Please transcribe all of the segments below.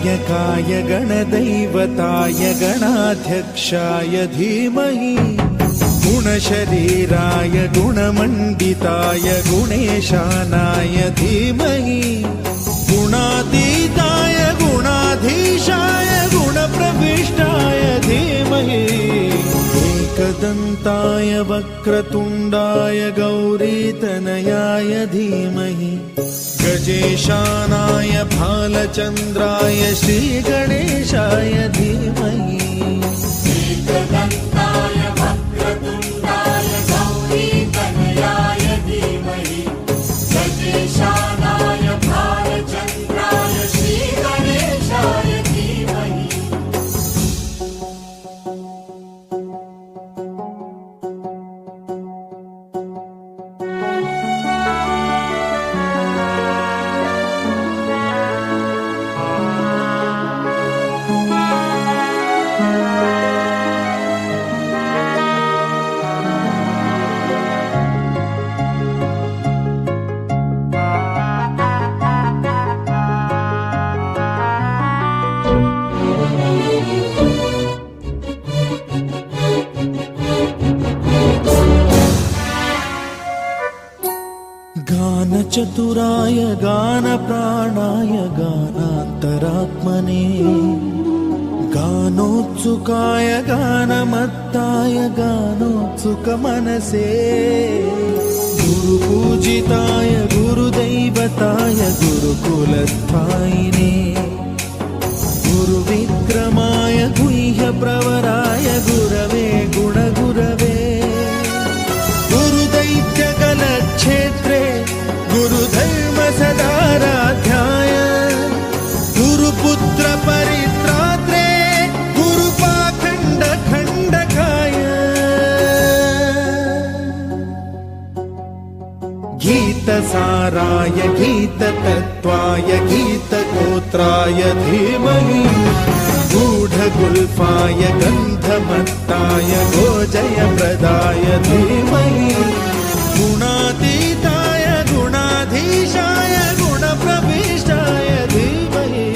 गणनायकाय गणदैवताय गणाध्यक्षाय धीमहि गुणशरीराय गुणमण्डिताय गुणेशानाय धीमहि गुणातीताय गुणाधीशाय गुणप्रविष्टाय धीमहि एकदन्ताय वक्रतुण्डाय गौरीतनयाय धीमहि गजेशानाय भालचन्द्राय श्रीगणेशाय धीमहि एकदन्ताय वक्रतुण्डाय गौरीतनयाय धीमहि गजेशानाय भालचन्द्राय श्रीगणेशाय धीमहि गानचतुराय गानप्राणाय गानान्तरात्मने गानोत्सुकाय गानमत्ताय गानोत्सुकमनसे गुरुपूजिताय गुरुदैवताय गुरुकुलस्थायिने गुरुविक्रमाय गुह्यप्रवराय गुरवे गुणगुरवे गुरुदैत्यकलक्षेत्रे गुरुधर्म सदाराध्याय गुरुपुत्र परित्रात्रे गुरुपाखण्ड खण्डकाय गीतसाराय गीततत्त्वाय गीतगोत्राय धीमहि गूढगुल्फाय गन्धमत्ताय गोजयप्रदाय धीमहि गुणातीताय गुणाधीशाय गुणप्रविष्टाय धीमहि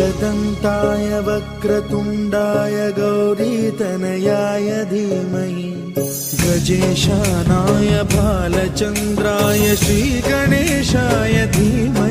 एकदन्ताय वक्रतुण्डाय गौरीतनयाय धीमहि गजेशानाय भालचन्द्राय श्रीगणेशाय धीमहि